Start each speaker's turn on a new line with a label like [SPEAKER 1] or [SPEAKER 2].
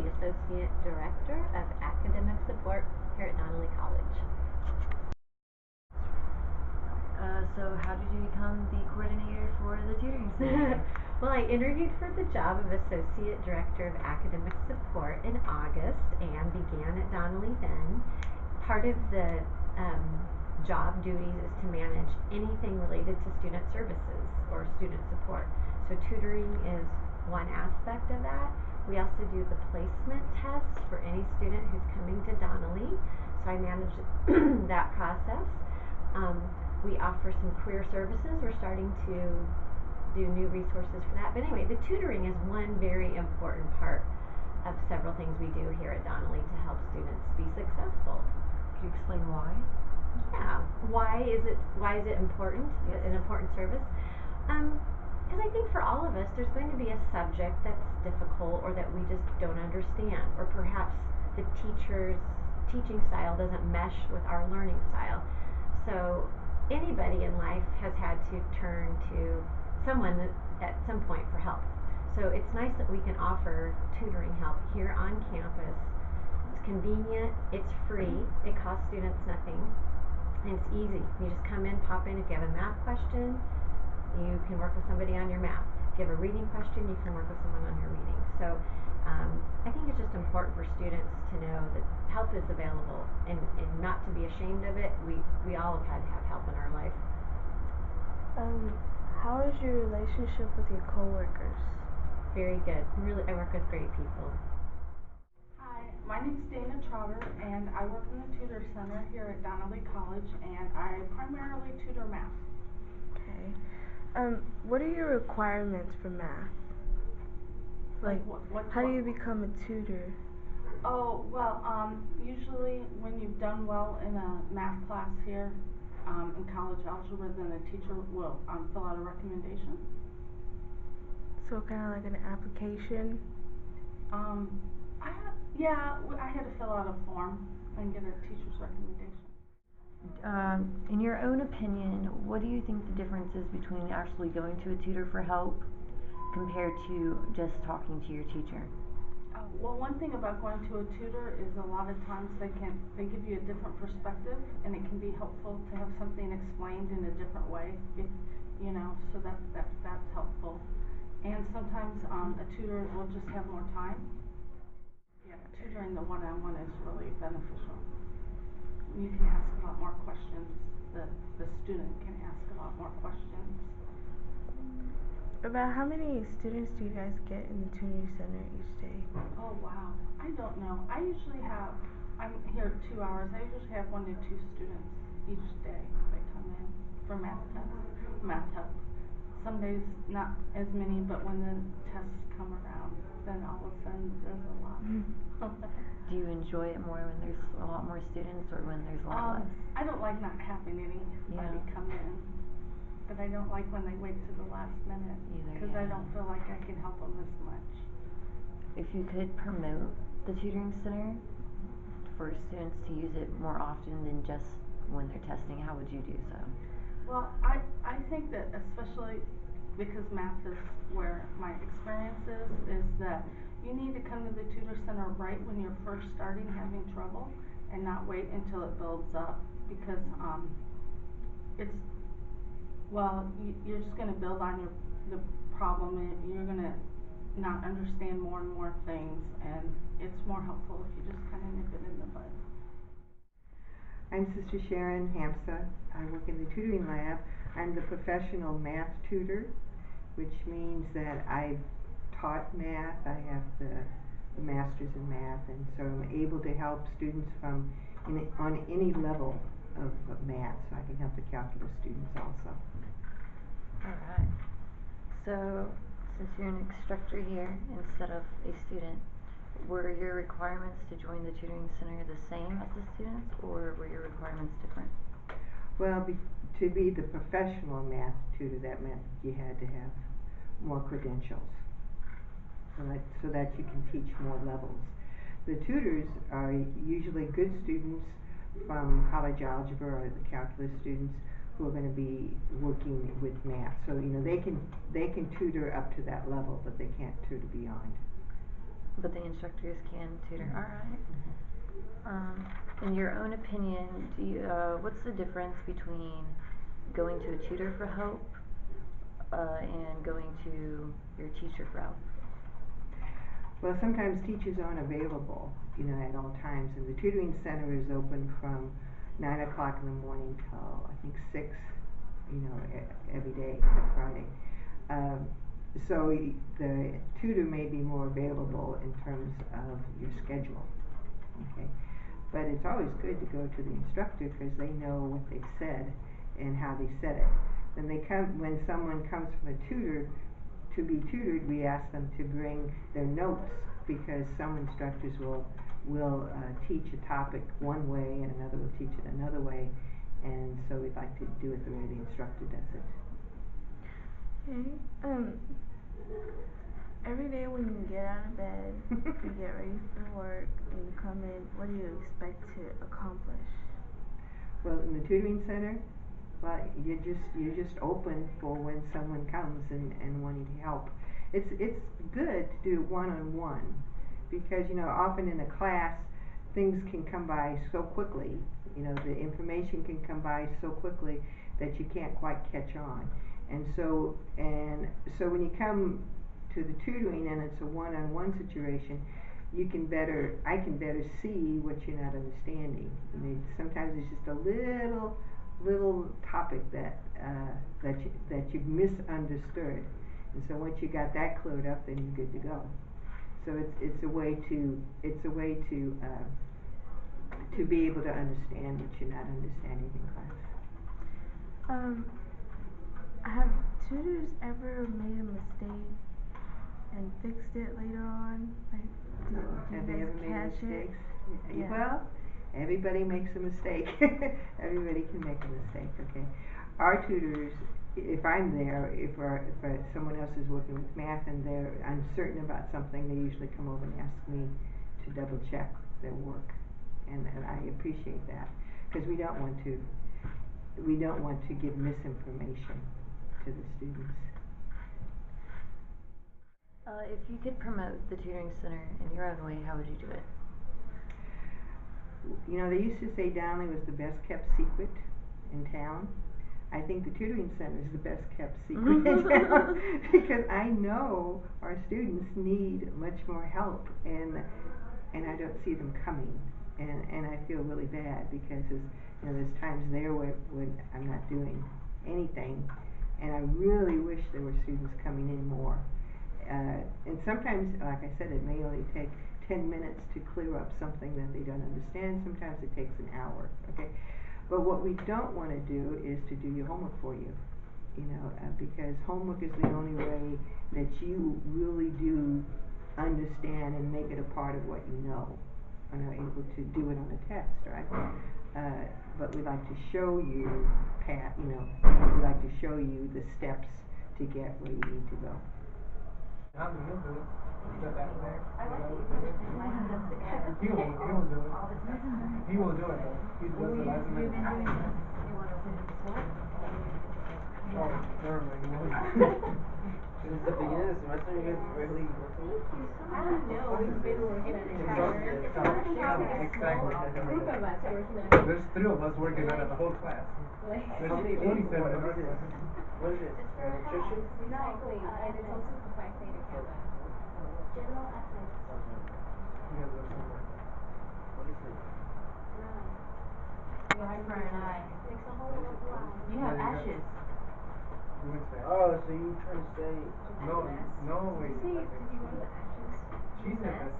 [SPEAKER 1] the Associate Director of Academic Support here at Donnelly College.
[SPEAKER 2] So how did you become the coordinator for the tutoring center?
[SPEAKER 1] Well, I interviewed for the job of Associate Director of Academic Support in August and began at Donnelly then. Part of the job duties is to manage anything related to student services or student support. So tutoring is one aspect of that. We also do the placement test for any student who's coming to Donnelly. So I manage that process. We offer some career services. We're starting to do new resources for that. But anyway, the tutoring is one very important part of several things we do here at Donnelly to help students be successful.
[SPEAKER 2] Could you explain why?
[SPEAKER 1] Yeah. Why is it important?
[SPEAKER 2] Yes.
[SPEAKER 1] An important service? Because I think for all of us, there's going to be a subject that's difficult or that we just don't understand, or perhaps the teacher's teaching style doesn't mesh with our learning style. So anybody in life has had to turn to someone at some point for help. So it's nice that we can offer tutoring help here on campus. It's convenient, it's free, it costs students nothing, and it's easy. You just come in, pop in. If you have a math question, you can work with somebody on your math. If you have a reading question, you can work with someone on your reading. So I think it's just important for students to know that help is available and not to be ashamed of it. We all have had to have help in our life.
[SPEAKER 3] How is your relationship with your coworkers?
[SPEAKER 1] Very good. Really, I work with great people.
[SPEAKER 4] Hi, my name's Dana Trotter, and I work in the tutor center here at Donnelly College, and I primarily tutor math.
[SPEAKER 3] Okay. What are your requirements for math? Like how do you become a tutor?
[SPEAKER 4] Oh, well, usually when you've done well in a math class here in college algebra, then the teacher will fill out a recommendation.
[SPEAKER 3] So kind of like an application?
[SPEAKER 4] I had to fill out a form and get a teacher's recommendation.
[SPEAKER 2] In your own opinion, what do you think the difference is between actually going to a tutor for help compared to just talking to your teacher?
[SPEAKER 4] Well, one thing about going to a tutor is a lot of times they give you a different perspective, and it can be helpful to have something explained in a different way, so that's helpful. And sometimes a tutor will just have more time. Yeah, tutoring the one-on-one is really beneficial. You can ask a lot more questions. The student can ask a lot more questions.
[SPEAKER 3] About how many students do you guys get in the tutoring center each day?
[SPEAKER 4] Oh wow, I don't know. I'm here 2 hours. I usually have 1 to 2 students each day that come in for math help. Some days not as many, but when the tests come around, then all of a sudden there's a lot.
[SPEAKER 2] Do you enjoy it more when there's a lot more students or when there's a lot less?
[SPEAKER 4] I don't like not having anybody come in, but I don't like when they wait to the last minute because I don't feel like I can help them as much.
[SPEAKER 2] If you could promote the tutoring center for students to use it more often than just when they're testing, how would you do so?
[SPEAKER 4] Well, I think that especially because math is where my experience is that you need to come to the tutor center right when you're first starting having trouble and not wait until it builds up, because you're just going to build on the problem, and you're going to not understand more and more things, and it's more helpful if you just kind of nip it in the bud.
[SPEAKER 5] I'm Sister Sharon Hamsa. I work in the tutoring lab. I'm the professional math tutor, which means that I've taught math. I have the master's in math, and so I'm able to help students on any level of math, so I can help the calculus students also.
[SPEAKER 2] Alright. So, since you're an instructor here instead of a student, were your requirements to join the tutoring center the same as the students, or were your requirements different?
[SPEAKER 5] Well, to be the professional math tutor, that meant you had to have more credentials so that you can teach more levels. The tutors are usually good students from college algebra or the calculus students who are going to be working with math. So they can tutor up to that level, but they can't tutor beyond.
[SPEAKER 2] but the instructors can tutor. Alright. In your own opinion, do you, what's the difference between going to a tutor for help, and going to your teacher for help?
[SPEAKER 5] Well, sometimes teachers aren't available, at all times, and the tutoring center is open from 9 o'clock in the morning till, I think, 6, every day except Friday. So the tutor may be more available in terms of your schedule, okay? But it's always good to go to the instructor because they know what they've said and how they said it. When someone comes from a tutor to be tutored, we ask them to bring their notes because some instructors will teach a topic one way and another will teach it another way, and so we'd like to do it the way the instructor does it.
[SPEAKER 3] Okay. Every day when you get out of bed, you get ready for work, and you come in, what do you expect to accomplish?
[SPEAKER 5] Well, in the tutoring center, well, you're just open for when someone comes and wanting to help. It's good to do one-on-one because often in a class things can come by so quickly. The information can come by so quickly that you can't quite catch on. And so when you come to the tutoring and it's a one-on-one situation, I can better see what you're not understanding. Sometimes it's just a little topic that you've misunderstood, and so once you got that cleared up, then you're good to go. So it's a way to be able to understand what you're not understanding in class.
[SPEAKER 3] Have tutors ever made a mistake and fixed it later on? Like,
[SPEAKER 5] Have they ever made mistakes?
[SPEAKER 3] Yeah.
[SPEAKER 5] Well, everybody makes a mistake. Everybody can make a mistake, okay? Our tutors, if I'm there, if someone else is working with math and they're uncertain about something, they usually come over and ask me to double check their work. And I appreciate that, because we don't want to give misinformation to the students.
[SPEAKER 2] If you could promote the tutoring center in your own way, how would you do it?
[SPEAKER 5] They used to say Downey was the best kept secret in town. I think the tutoring center is the best kept secret in town because I know our students need much more help, and I don't see them coming, and I feel really bad because there's times there when I'm not doing anything, and I really wish there were students coming in more. And sometimes, like I said, it may only take 10 minutes to clear up something that they don't understand. Sometimes it takes an hour, okay? But what we don't want to do is to do your homework for you, because homework is the only way that you really do understand and make it a part of what you know, and are able to do it on a test, right? But we like to show you, we like to show you the steps to get where you need to go.
[SPEAKER 6] He'll do it. He's got that back. He will do it. He will do it though. He does the last minute. Oh, never mind.
[SPEAKER 7] Since the beginning of the semester, you guys really working?
[SPEAKER 8] I don't know. We've been working on it together.
[SPEAKER 6] Exactly.
[SPEAKER 8] Group of us working on it.
[SPEAKER 6] There's 3 of us working on it, the whole class.
[SPEAKER 8] Like,
[SPEAKER 6] There's
[SPEAKER 7] How many
[SPEAKER 6] 27
[SPEAKER 7] days?
[SPEAKER 6] in our class.
[SPEAKER 7] What is it? Nutrition?
[SPEAKER 8] exactly. And it's also for Phi Theta Kappa. General ethics.
[SPEAKER 6] You guys are somewhere.
[SPEAKER 7] What is it?
[SPEAKER 1] Your eyebrow and eye.
[SPEAKER 8] Makes a whole lot of wow.
[SPEAKER 1] You have ashes.
[SPEAKER 6] We went to
[SPEAKER 7] Oh, so you trying to say?
[SPEAKER 6] No, wait.
[SPEAKER 8] Did you go to the ashes?
[SPEAKER 6] She said that.